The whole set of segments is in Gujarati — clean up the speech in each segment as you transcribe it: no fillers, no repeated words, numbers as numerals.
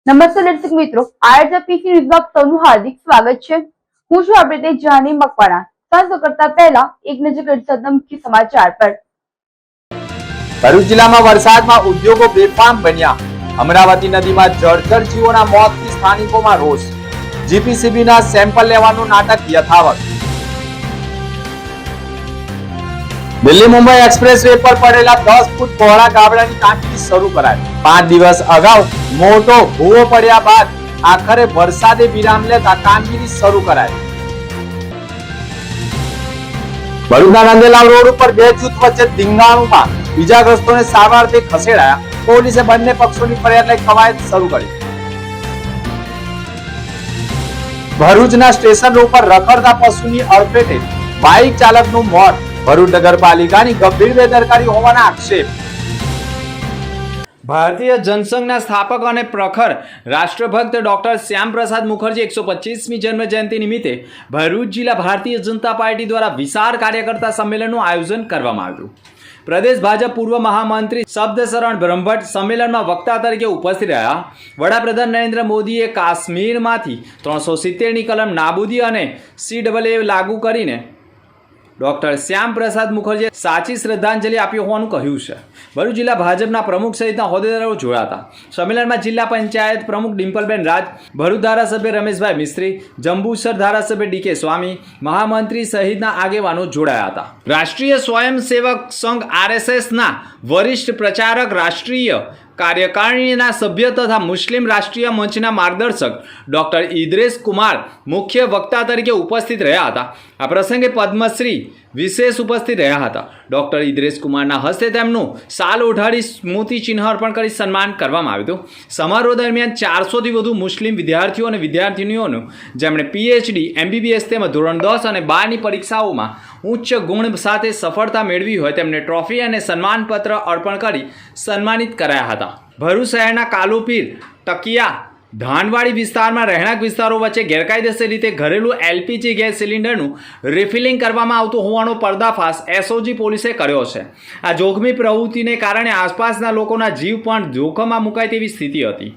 નમસ્તે દર્શક મિત્રો, આરજા પીસી ન્યૂઝમાં સૌનું હાર્દિક સ્વાગત છે। હું છું આપણે જાની મકવાણા। સાંસો કરતા પહેલા એક નજર કરીએ મુખ્ય સમાચાર પર। ભરૂચ જિલ્લામાં વરસાદમાં ઉદ્યોગો બેફામ બન્યા। અમરાવતી નદીમાં જળચર જીવોના મોતથી સ્થાનિકોમાં રોષ। જીપીસીબીના સેમ્પલ લેવાનું નાટક યથાવત। દિલ્હી મુંબઈ એક્સપ્રેસ વે પર પડેલા 10 ફૂટ પહોળા ગાબડાની કામગીરી શરૂ કરાઈ। 5 દિવસ અગાઉ મોટો ભૂવો પડ્યા બાદ આખરે વરસાદે વિરામ લેતા કામગીરી શરૂ કરાઈ। ભરૂચના નંદેલાલ રોડ ઉપર બે જૂથ વચ્ચે ધીંગાણુમાં ઈજાગ્રસ્તોને સારવારથી ખસેડાયા। પોલીસે બંને પક્ષોની ફરિયાદ લઈ કવાયત શરૂ કરી। ભરૂચના સ્ટેશન રોડ પર રખડતા પશુની અડફેટે બાઇક ચાલકનું મોત। ભરૂચ નગરપાલિકાની ગંભીર બેદરકારી હોવાના આક્ષેપ। ભારતીય જનસંઘના સ્થાપક અને પ્રખર રાષ્ટ્રભક્ત ડોક્ટર શ્યામપ્રસાદ મુખર્જી 125મી જન્મ જયંતિ નિમિત્તે ભરૂચ જિલ્લા ભારતીય જનતા પાર્ટી દ્વારા વિશાળ કાર્યકર્તા સંમેલનનું આયોજન કરવામાં આવ્યું। પ્રદેશ ભાજપ પૂર્વ મહામંત્રી શબ્દશરણ બ્રહ્મભટ્ટ સંમેલનમાં વક્તા તરીકે ઉપસ્થિત રહ્યા। વડાપ્રધાન નરેન્દ્ર મોદીએ કાશ્મીરમાંથી 370ની કલમ નાબૂદી અને CAA લાગુ કરીને ડોક્ટર શ્યામપ્રસાદ મુખર્જીએ સાચી શ્રદ્ધાંજલિ આપી હોવાનું કહ્યું છે। ભરૂચ જિલ્લા ભાજપના પ્રમુખ સહિતના હોદ્દેદારો જોડાયા હતા। સંમેલનમાં જિલ્લા પંચાયત પ્રમુખ ડિમ્પલબેન રાજ, ભરૂચ ધારાસભ્ય રમેશભાઈ મિસ્ત્રી, જંબુસર ધારાસભ્ય DK સ્વામી, મહામંત્રી સહિતના આગેવાનો જોડાયા હતા। રાષ્ટ્રીય સ્વયંસેવક સંઘ RSSના વરિષ્ઠ પ્રચારક, રાષ્ટ્રીય કાર્યકારિણીના સભ્ય તથા મુસ્લિમ રાષ્ટ્રીય મંચના માર્ગદર્શક ડોક્ટર ઇદ્રેસ કુમાર મુખ્ય વક્તા તરીકે ઉપસ્થિત રહ્યા હતા। આ પ્રસંગે પદ્મશ્રી વિશેષ ઉપસ્થિત રહ્યા હતા। ડોક્ટર ઇદ્રેસ કુમારના હસ્તે તેમનું શાલ ઓઢાડી સ્મૃતિ ચિહ્ન અર્પણ કરી સન્માન કરવામાં આવ્યું હતું। સમારોહ દરમિયાન 400થી વધુ મુસ્લિમ વિદ્યાર્થીઓ અને વિદ્યાર્થીનીઓનું જેમણે PhD, MBBS તેમજ ધોરણ 10 અને 12ની પરીક્ષાઓમાં ઉચ્ચ ગુણ સાથે સફળતા મેળવી હોય તેમને ટ્રોફી અને સન્માનપત્ર અર્પણ કરી સન્માનિત કરાયા હતા। ભરૂચ શહેરના કાલુપીર, ટકિયા, ધાનવાડી વિસ્તારમાં રહેણાંક વિસ્તારો વચ્ચે ગેરકાયદેસર રીતે ઘરેલું LPG ગેસ સિલિન્ડરનું રિફિલિંગ કરવામાં આવતું હોવાનો પર્દાફાશ SOG પોલીસે કર્યો છે। આ જોખમી પ્રવૃત્તિને કારણે આસપાસના લોકોના જીવ પણ જોખમમાં મુકાય તેવી સ્થિતિ હતી,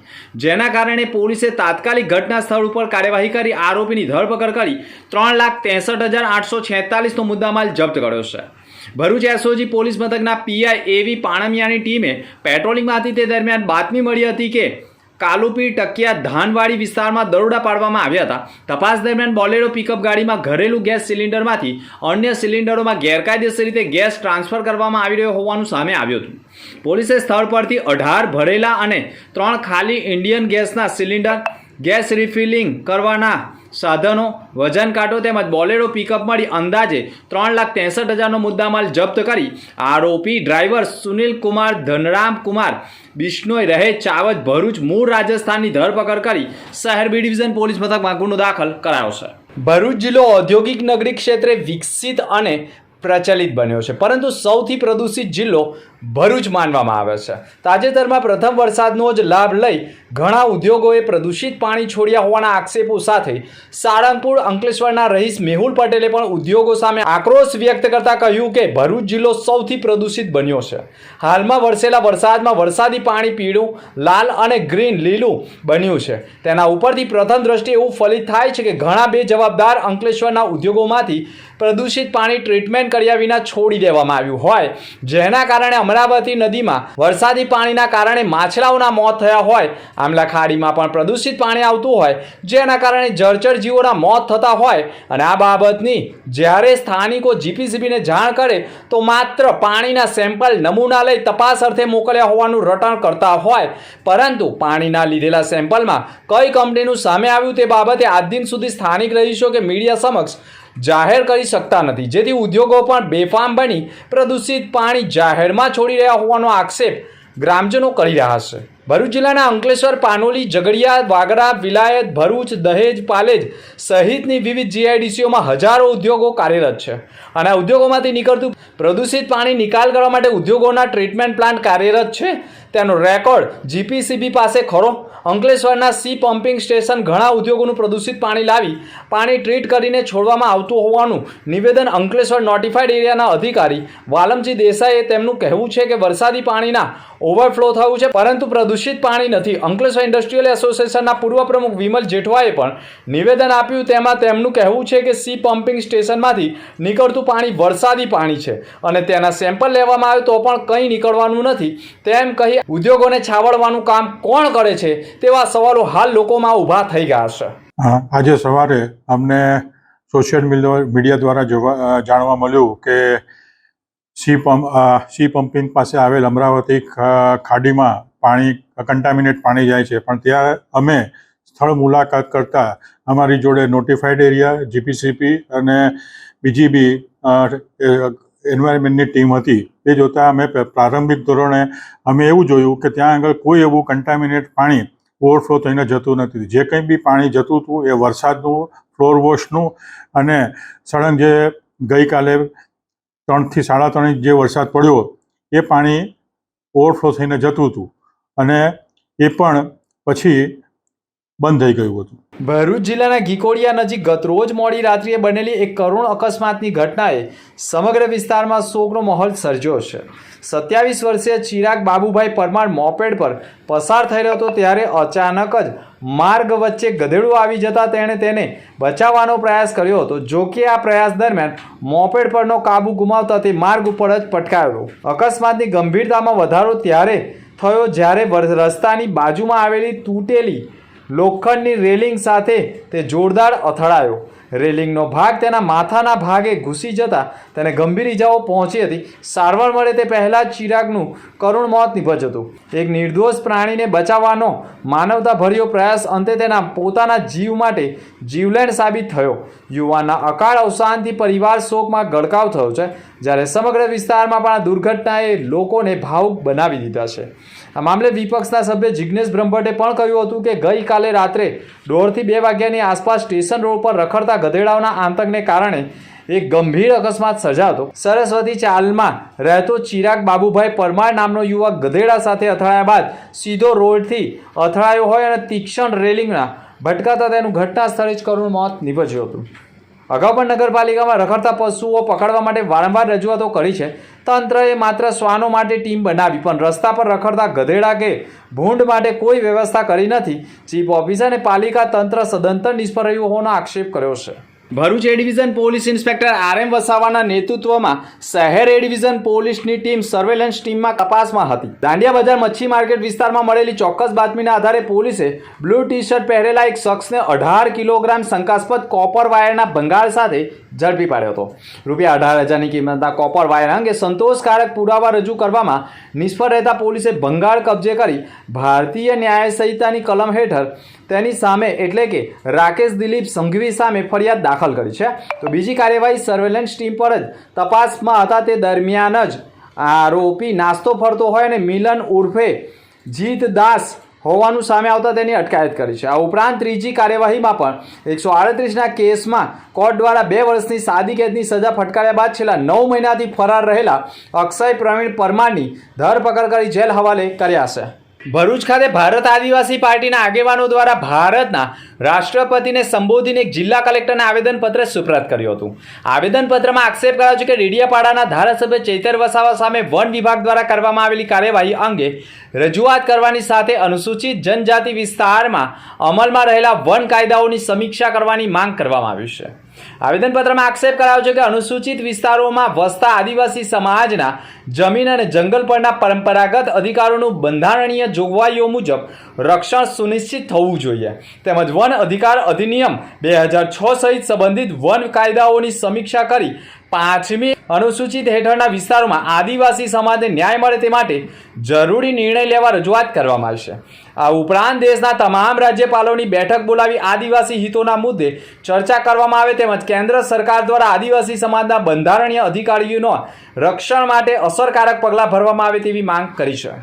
જેના કારણે પોલીસે તાત્કાલિક ઘટના સ્થળ ઉપર કાર્યવાહી કરી આરોપીની ધરપકડ કરી 3,63,846નો મુદ્દામાલ જપ્ત કર્યો છે। ભરૂચ SOG પોલીસ મથકના PI AV પાણમિયાની ટીમે પેટ્રોલિંગમાં હતી તે દરમિયાન બાતમી મળી હતી કે કાલુપીર, ટકિયા, ધાનવાડી વિસ્તારમાં દરોડા પાડવામાં આવ્યા હતા। તપાસ દરમિયાન બોલેરો પિકઅપ ગાડીમાં ઘરેલું ગેસ સિલિન્ડરમાંથી અન્ય સિલિન્ડરોમાં ગેરકાયદેસર રીતે ગેસ ટ્રાન્સફર કરવામાં આવી રહ્યો હોવાનું સામે આવ્યું હતું। પોલીસે સ્થળ પરથી 18 ભરેલા અને 3 ખાલી ઇન્ડિયન ગેસના સિલિન્ડર, ગેસ રિફિલિંગ કરવાના સાધનો, વજન કાંટો તેમજ બોલેરો પિકઅપ મળી અંદાજે 3,63,000નો મુદ્દામાલ જપ્ત કરી આરોપી ડ્રાઈવર સુનિલ કુમાર ધનરામ કુમાર બિશ્નોઈ રહે ચાવજ ભરૂચ મૂળ રાજસ્થાનની ધરપકડ કરી શહેર B ડિવિઝન પોલીસ મથકમાં ગુનો દાખલ કરાયો છે। ભરૂચ જિલ્લો ઔદ્યોગિક નગરી ક્ષેત્રે વિકસિત અને પ્રચલિત બન્યો છે, પરંતુ સૌથી પ્રદૂષિત જિલ્લો ભરૂચ માનવામાં આવે છે। તાજેતરમાં પ્રથમ વરસાદનો જ લાભ લઈ ઘણા ઉદ્યોગોએ પ્રદૂષિત પાણી છોડ્યા હોવાના આક્ષેપો સાથે સાળંગપુર અંકલેશ્વરના રહીશ મેહુલ પટેલે પણ ઉદ્યોગો સામે આક્રોશ વ્યક્ત કરતા કહ્યું કે ભરૂચ જિલ્લો સૌથી પ્રદૂષિત બન્યો છે। હાલમાં વરસેલા વરસાદમાં વરસાદી પાણી પીળું, લાલ અને ગ્રીન લીલું બન્યું છે। તેના ઉપરથી પ્રથમ દ્રષ્ટિએ એવું ફલિત થાય છે કે ઘણા બેજવાબદાર અંકલેશ્વરના ઉદ્યોગોમાંથી પ્રદૂષિત પાણી ટ્રીટમેન્ટ કર્યા વિના છોડી દેવામાં આવ્યું હોય, જેના કારણે અમરાવતી નદીમાં વરસાદી પાણીના કારણે માછલાઓના મોત થયા હોય, આમલા ખાડીમાં પણ પ્રદૂષિત પાણી આવતું હોય, જેના કારણે જળચર જીવોના મોત થતા હોય અને આ બાબતની જ્યારે સ્થાનિકો GPCBને જાણ કરે તો માત્ર પાણીના સેમ્પલ નમૂના લઈ તપાસ અર્થે મોકલ્યા હોવાનું રટણ કરતા હોય, પરંતુ પાણીના લીધેલા સેમ્પલમાં કઈ કંપનીનું સામે આવ્યું તે બાબતે આજ દિન સુધી સ્થાનિક રહીશો કે મીડિયા સમક્ષ જાહેર કરી શકતા નથી, જેથી ઉદ્યોગો પણ બેફામ બની પ્રદૂષિત પાણી જાહેરમાં છોડી રહ્યા હોવાનો આક્ષેપ ગ્રામજનો કરી રહ્યા છે। ભરૂચ જિલ્લાના અંકલેશ્વર, પાનોલી, ઝઘડિયા, વાગરા, વિલાયત, ભરૂચ, દહેજ, પાલેજ સહિતની વિવિધ GIDCઓમાં હજારો ઉદ્યોગો કાર્યરત છે અને આ ઉદ્યોગોમાંથી નીકળતું પ્રદૂષિત પાણી નિકાલ કરવા માટે ઉદ્યોગોના ટ્રીટમેન્ટ પ્લાન્ટ કાર્યરત છે, તેનો રેકોર્ડ GPCB પાસે ખરો। અંકલેશ્વરના સી પમ્પિંગ સ્ટેશન ઘણા ઉદ્યોગોનું પ્રદૂષિત પાણી લાવી પાણી ટ્રીટ કરીને છોડવામાં આવતું હોવાનું નિવેદન અંકલેશ્વર નોટિફાઈડ એરિયાના અધિકારી વાલમજી દેસાઈએ તેમનું કહેવું છે કે વરસાદી પાણીના ઓવરફ્લો થયું છે, પરંતુ પ્રદૂષિત પાણી નથી. અંકલેશ્વર ઇન્ડસ્ટ્રીયલ એસોસિએશનના પૂર્વ પ્રમુખ વિમલ જેઠવાએ પણ નિવેદન આપ્યું. તેમાં તેમનું કહેવું છે કે સી પમ્પિંગ સ્ટેશનમાંથી નીકળતું પાણી વરસાદી પાણી છે અને તેના સેમ્પલ લેવામાં આવે તો પણ કંઈ નીકળવાનું નથી તેમ કહી ઉદ્યોગોને છાવરવાનું કામ કોણ કરે છે તેવા સવાલો હાલ લોકોમાં ઊભા થઈ ગયા છે. આજે સવારે અમને સોશિયલ મીડિયા દ્વારા જાણવા મળ્યું કે સી પમ્પિંગ પાસે આવેલ અમરાવતી ખાડીમાં પાણી કન્ટામિનેટ પાણી જાય છે. પણ ત્યાં અમે સ્થળ મુલાકાત કરતા અમારી જોડે નોટિફાઈડ એરિયા, જીપીસીપી અને બીજી બી એન્વાયરમેન્ટની ટીમ હતી. એ જોતાં અમે પ્રારંભિક ધોરણે અમે એવું જોયું કે ત્યાં આગળ કોઈ એવું કન્ટામિનેટ પાણી ઓવરફ્લો થઈને જતું નથી. જે કંઈ બી પાણી જતું હતું એ વરસાદનું, ફ્લોર વોશનું અને સળંગ જે ગઈકાલે 3 થી 3.5 ઇંચ જે વરસાદ પડ્યો એ પાણી ઓવરફ્લો થઈને જતું હતું અને એ પણ પછી બંધ થઈ ગયું હતું. ભરૂચ જિલ્લાના ઘીકોડિયા નજીક ગતરોજ મોડી રાત્રિએ બનેલી એક કરુણ અકસ્માતની ઘટનાએ સમગ્ર વિસ્તારમાં શોકનો માહોલ સર્જ્યો છે. 27 વર્ષીય ચિરાગ બાબુભાઈ પરમાર મોપેડ પર પસાર થઈ રહ્યો હતો ત્યારે અચાનક જ માર્ગ વચ્ચે ગધેડું આવી જતા તેણે તેને બચાવવાનો પ્રયાસ કર્યો હતો. જો કે આ પ્રયાસ દરમિયાન મોપેડ પરનો કાબુ ગુમાવતા તે માર્ગ ઉપર જ પટકાયો. અકસ્માતની ગંભીરતામાં વધારો ત્યારે થયો જ્યારે રસ્તાની બાજુમાં આવેલી તૂટેલી લોખંડની રેલિંગ સાથે તે જોરદાર અથડાયો. રેલિંગનો ભાગ તેના માથાના ભાગે ઘૂસી જતા તેને ગંભીર ઇજાઓ પહોંચી હતી. સારવાર મળે તે પહેલાં ચિરાગનું કરુણ મોત નીપજ્યું હતું. એક નિર્દોષ પ્રાણીને બચાવવાનો માનવતાભર્યો પ્રયાસ અંતે તેના પોતાના જીવ માટે જીવલેણ સાબિત થયો. યુવાનના અકાળ અવસાનથી પરિવાર શોકમાં ગરકાવ થયો છે જ્યારે સમગ્ર વિસ્તારમાં પણ આ દુર્ઘટનાએ લોકોને ભાવુક બનાવી દીધા છે. આ મામલે વિપક્ષના સભ્ય જિગ્નેશ બ્રહ્મભટ્ટે પણ કહ્યું હતું કે ગઈકાલે રાત્રે 1:30 થી 2 વાગ્યાની આસપાસ સ્ટેશન રોડ પર રખડતા ગધેડાઓના આતંકને કારણે એક ગંભીર અકસ્માત સર્જાયો હતો. સરસ્વતી ચાલમાં રહેતો ચિરાગ બાબુભાઈ પરમાર નામનો યુવક ગધેડા સાથે અથડાયા બાદ સીધો રોડથી અથડાયો હોય અને તીક્ષ્ણ રેલિંગના ભટકાતા તેનું ઘટના સ્થળે જ કરુણ મોત નીપજ્યું હતું. અગાઉ પણ નગરપાલિકામાં રખડતા પશુઓ પકડવા માટે વારંવાર રજૂઆતો કરી છે. તંત્રએ માત્ર શ્વાનો માટે ટીમ બનાવી પણ રસ્તા પર રખડતા ગધેડા કે ભૂંડ માટે કોઈ વ્યવસ્થા કરી નથી. ચીફ ઓફિસર અને પાલિકા તંત્ર સદંતર નિષ્ફળ રહ્યું હોવાનો આક્ષેપ કર્યો છે. ભરૂચ એ ડિવિઝન પોલીસ ઇન્સ્પેક્ટર RM વસાવાના નેતૃત્વમાં શહેર એ ડિવિઝન પોલીસની ટીમ સર્વેલન્સ ટીમમાં તપાસમાં હતી. દાંડિયા બજાર મચ્છી માર્કેટ વિસ્તારમાં મળેલી ચોક્કસ બાતમીના આધારે પોલીસે બ્લુ ટી શર્ટ પહેરેલા એક શખ્સને 18 કિલોગ્રામ શંકાસ્પદ કોપર વાયરના ભંગાર સાથે ઝડપી પાડ્યો હતો. ₹18,000ની કિંમતના કોપર વાયર અંગે સંતોષકારક પુરાવા રજૂ કરવામાં નિષ્ફળ રહેતા પોલીસે ભંગાર કબજે કરી ભારતીય ન્યાય સંહિતાની કલમ હેઠળ તેની સામે એટલે કે રાકેશ દિલીપ સંઘવી સામે ફરિયાદ દાખલ કરી છે. તો બીજી કાર્યવાહી સર્વેલન્સ ટીમ પર જ તપાસમાં હતા તે દરમિયાન જ આરોપી નાસ્તો ફરતો હોય અને મિલન ઉર્ફે જીત દાસ હોવાનું સામે આવતા તેની અટકાયત કરી છે. આ ઉપરાંત ત્રીજી કાર્યવાહીમાં પણ 138ના કેસમાં કોર્ટ દ્વારા 2 વર્ષની સાદી કેદની સજા ફટકાર્યા બાદ છેલ્લા 9 મહિનાથી ફરાર રહેલા અક્ષય પ્રવીણ પરમારની ધરપકડ કરી જેલ હવાલે કર્યા છે. ભરૂચ ખાતે ભારત આદિવાસી પાર્ટીના આગેવાનો દ્વારા ભારતના રાષ્ટ્રપતિને સંબોધીને એક જિલ્લા કલેક્ટરને આવેદનપત્ર સુપ્રત કર્યું હતું. આવેદનપત્રમાં આક્ષેપ કરાયો છે કે ડેડિયાપાડાના ધારાસભ્ય ચૈતર વસાવા સામે વન વિભાગ દ્વારા કરવામાં આવેલી કાર્યવાહી અંગે રજૂઆત કરવાની સાથે અનુસૂચિત જનજાતિ વિસ્તારમાં અમલમાં રહેલા વન કાયદાઓની સમીક્ષા કરવાની માંગ કરવામાં આવી છે. આવેદનપત્રમાં આક્ષેપ કરાયો છે કે અનુસૂચિત વિસ્તારોમાં વસતા આદિવાસી સમાજના જમીન અને જંગલ પરના પરંપરાગત અધિકારોનું બંધારણીય જોગવાઈઓ મુજબ રક્ષણ સુનિશ્ચિત થવું જોઈએ તેમજ વન અધિકાર અધિનિયમ 2006 સહિત સંબંધિત વન કાયદાઓની સમીક્ષા કરી 5મી અનુસૂચિત હેઠળના વિસ્તારોમાં આદિવાસી સમાજને ન્યાય મળે તે માટે જરૂરી નિર્ણય લેવા રજૂઆત કરવામાં આવશે. આ ઉપરાંત દેશના તમામ રાજ્યપાલોની બેઠક બોલાવી આદિવાસી હિતોના મુદ્દે ચર્ચા કરવામાં આવે તેમજ કેન્દ્ર સરકાર દ્વારા આદિવાસી સમાજના બંધારણીય અધિકારીઓના રક્ષણ માટે અસરકારક પગલાં ભરવામાં આવે તેવી માંગ કરી છે.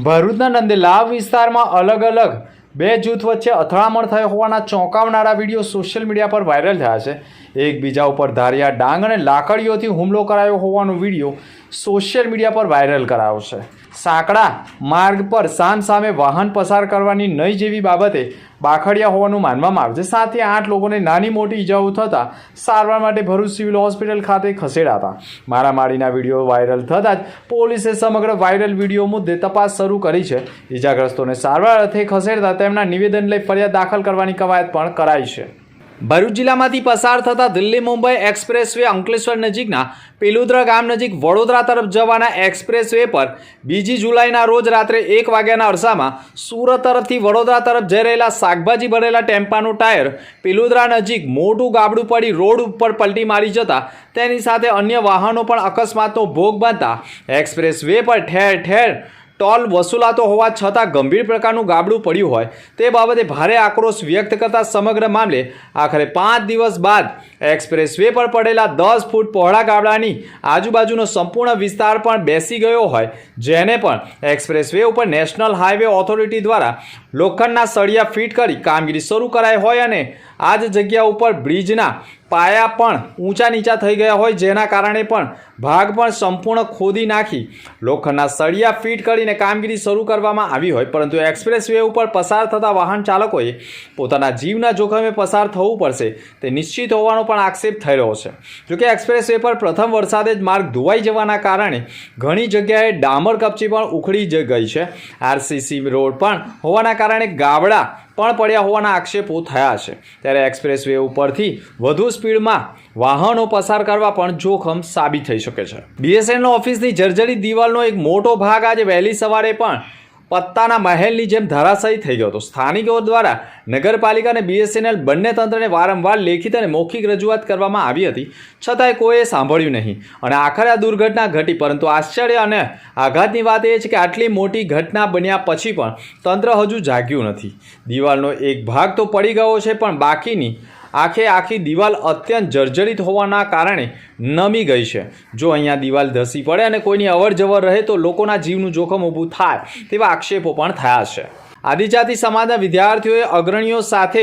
ભરૂચના નંદેલાવ વિસ્તારમાં અલગ અલગ 2 જૂથ વચ્ચે અથડામણ થઈ હોવાના ચોંકાવનારા વિડીયો સોશિયલ મીડિયા પર વાયરલ થયા છે. એકબીજા ઉપર ધારિયા ડાંગ અને લાકડીઓથી હુમલો કરાયો હોવાનો વિડીયો સોશિયલ મીડિયા પર વાયરલ કરાયો છે. સાંકડા માર્ગ પર સામે વાહન પસાર કરવાની નહીં જેવી બાબતે બાખડ્યા હોવાનું માનવામાં આવે છે. 7 થી 8 લોકોને નાની મોટી ઈજાઓ થતાં સારવાર માટે ભરૂચ સિવિલ હોસ્પિટલ ખાતે ખસેડાયા હતા. મારામારીના વિડીયો વાયરલ થતાં જ પોલીસે સમગ્ર વાયરલ વિડીયો મુદ્દે તપાસ શરૂ કરી છે. ઈજાગ્રસ્તોને સારવાર અર્થે ખસેડતા તેમના નિવેદન લઈ ફરિયાદ દાખલ કરવાની કવાયત પણ કરાઈ છે. ભરૂચ જિલ્લામાંથી પસાર થતા દિલ્હી મુંબઈ એક્સપ્રેસ વે અંકલેશ્વર નજીકના પેલુદ્રા ગામ નજીક વડોદરા તરફ જવાના એક્સપ્રેસ વે પર 2 જુલાઈના રોજ રાત્રે 1 વાગ્યાના અરસામાં સુરત તરફથી વડોદરા તરફ જઈ રહેલા શાકભાજી ભરેલા ટેમ્પાનું ટાયર પેલુદ્રા નજીક મોટું ગાબડું પડી રોડ ઉપર પલટી મારી જતા તેની સાથે અન્ય વાહનો પણ અકસ્માતનો ભોગ બનતા એક્સપ્રેસ વે પર ઠેર ઠેર ટોલ વસૂલાતો હોવા છતાં ગંભીર પ્રકારનું ગાબડું પડ્યું હોય તે બાબતે ભારે આક્રોશ વ્યક્ત કરતા સમગ્ર મામલે આખરે 5 દિવસ બાદ એક્સપ્રેસ વે પર પડેલા 10 ફૂટ પહોળા ગાબડાની આજુબાજુનો સંપૂર્ણ વિસ્તાર પણ બેસી ગયો હોય, જેને પણ એક્સપ્રેસ વે ઉપર નેશનલ હાઈવે ઓથોરિટી દ્વારા લોખંડના સળિયા ફિટ કરી કામગીરી શરૂ કરાઈ હોય અને આ જ જગ્યા ઉપર બ્રિજના પાયા પણ ઊંચા નીચા થઈ ગયા હોય, જેના કારણે પણ ભાગ પણ સંપૂર્ણ ખોદી નાખી લોખંડના સળિયા ફિટ કરીને કામગીરી શરૂ કરવામાં આવી હોય, પરંતુ એક્સપ્રેસ વે ઉપર પસાર થતા વાહન ચાલકોએ પોતાના જીવના જોખમે પસાર થવું પડશે તે નિશ્ચિત હોવાનો પણ આક્ષેપ થઈ રહ્યો છે. જોકે એક્સપ્રેસ વે પર પ્રથમ વરસાદે જ માર્ગ ધોવાઈ જવાના કારણે ઘણી જગ્યાએ ડામર કપચી પણ ઉખડી ગઈ છે. આરસીસી રોડ પણ હોવાના કારણે ગાબડા પણ પડ્યા હોવાના આક્ષેપો થયા છે. ત્યારે એક્સપ્રેસ વે ઉપરથી વધુ સ્પીડમાં વાહનો પસાર કરવા પણ જોખમ સાબિત થઈ શકે છે. બીએસએનએલ ઓફિસની જર્જરિત દિવાલનો એક મોટો ભાગ આજે વહેલી સવારે પણ પત્તાના મહેલની જેમ ધરાશાયી થઈ ગયો હતો. સ્થાનિકો દ્વારા નગરપાલિકા અને બીએસએનએલ બંને તંત્રને વારંવાર લેખિત અને મૌખિક રજૂઆત કરવામાં આવી હતી, છતાંય કોઈએ સાંભળ્યું નહીં અને આખરે આ દુર્ઘટના ઘટી. પરંતુ આશ્ચર્ય અને આઘાતની વાત એ છે કે આટલી મોટી ઘટના બન્યા પછી પણ તંત્ર હજુ જાગ્યું નથી. દિવાલનો એક ભાગ તો પડી ગયો છે, પણ બાકીની આખી દિવાલ અત્યંત જર્જરિત હોવાના કારણે નમી ગઈ છે. જો અહીંયા દિવાલ ધસી પડે અને કોઈની અવર જવર રહે તો લોકોના જીવનું જોખમ ઊભું થાય તેવા આક્ષેપો પણ થયા છે. આદિજાતિ સમાજના વિદ્યાર્થીઓએ અગ્રણીઓ સાથે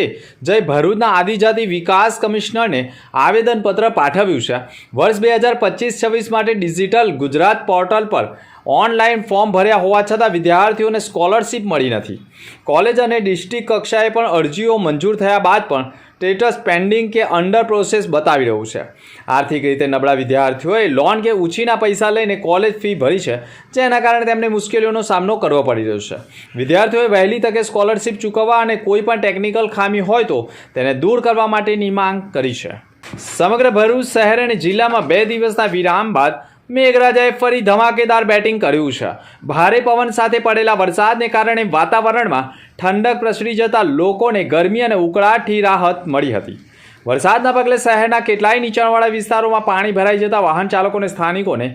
જઈ ભરૂચના આદિજાતિ વિકાસ કમિશનરને આવેદનપત્ર પાઠવ્યું છે. વર્ષ 2025-26 માટે ડિજિટલ ગુજરાત પોર્ટલ પર ઓનલાઈન ફોર્મ ભર્યા હોવા છતાં વિદ્યાર્થીઓને સ્કોલરશિપ મળી નથી. કોલેજ અને ડિસ્ટ્રિક્ટ કક્ષાએ પણ અરજીઓ મંજૂર થયા બાદ પણ સ્ટેટસ પેન્ડિંગ કે અંડર પ્રોસેસ બતાવી રહ્યું છે. આર્થિક રીતે નબળા વિદ્યાર્થીઓએ લોન કે ઉછીના પૈસા લઈને કોલેજ ફી ભરી છે, જેના કારણે તેમને મુશ્કેલીઓનો સામનો કરવો પડી રહ્યો છે. વિદ્યાર્થીઓએ વહેલી તકે સ્કોલરશિપ ચૂકવવા અને કોઈ પણ ટેકનિકલ ખામી હોય તો તેને દૂર કરવા માટેની માંગ કરી છે. સમગ્ર ભરૂચ શહેર અને જિલ્લામાં 2 દિવસના વિરામ બાદ મેઘરાજાએ ફરી ધમાકેદાર બેટિંગ કર્યું છે. ભારે પવન સાથે પડેલા વરસાદને કારણે વાતાવરણમાં ઠંડક પ્રસરી જતા લોકોને ગરમી અને ઉકળાટથી રાહત મળી હતી. વરસાદના પગલે શહેરના કેટલાય નીચાણવાળા વિસ્તારોમાં પાણી ભરાઈ જતા વાહન ચાલકો અને સ્થાનિકોને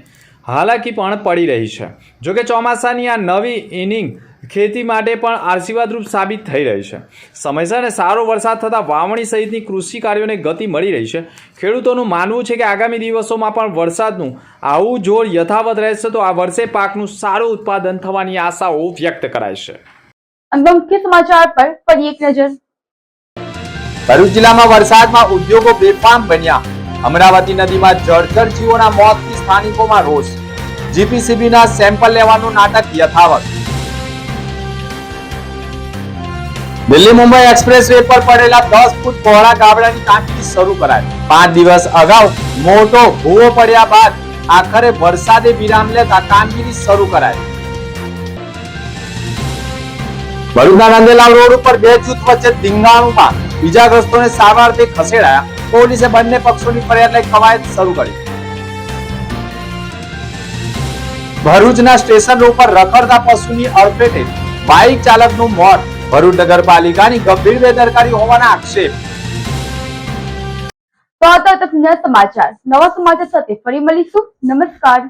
હાલાકી પણ પડી રહી છે. જોકે ચોમાસાની આ નવી ઇનિંગ ખેતી માટે પણ આશીર્વાદરૂપ સાબિત થઈ રહી છે. સમયસર અને સારો વરસાદ થતાં વાવણી સહિતની કૃષિ કાર્યોને ગતિ મળી રહી છે. ખેડૂતોનું માનવું છે કે આગામી દિવસોમાં પણ વરસાદનું આવું જોર યથાવત રહેશે તો આ વર્ષે પાકનું સારું ઉત્પાદન થવાની આશાઓ વ્યક્ત કરાય છે. મુખ્ય સમાચાર પર ફરી એક નજર. ભરૂચ જિલ્લામાં વરસાદમાં ઉદ્યોગો બેફામ બન્યા. અમરાવતી નદીમાં જળચર જીવોના મોતથી સ્થાનિકોમાં રોષ. જીપીસીબીના સેમ્પલ લેવાનું નાટક યથાવત. દિલ્હી મુંબઈ એક્સપ્રેસ વે પર પડેલા 10 ફૂટ પહોળા ગાબડાની કામગીરી શરૂ કરાઈ. 5 દિવસ અગાઉ મોટો ભૂવો પડ્યા બાદ આખરે વરસાદે વિરામ લેતા કામગીરી શરૂ કરાઈ. ભરૂચના નંદેલાલ રોડ ઉપર 2 જૂથ વચ્ચે ધીંગાણુમાં ઈજાગ્રસ્તોને સારવારથી ખસેડાયા. પોલીસે બંને પક્ષોની ફરિયાદ લઈ કવાયત શરૂ કરી. ભરૂચના સ્ટેશન રોડ પર રખડતા પશુની અડફેટે બાઇક ચાલકનું મોત. ભરૂચ નગરપાલિકાની ગંભીર બેદરકારી હોવાના આક્ષેપ. તો આ હતા સમાચાર. નવા સમાચાર સાથે ફરી મળીશું. નમસ્કાર.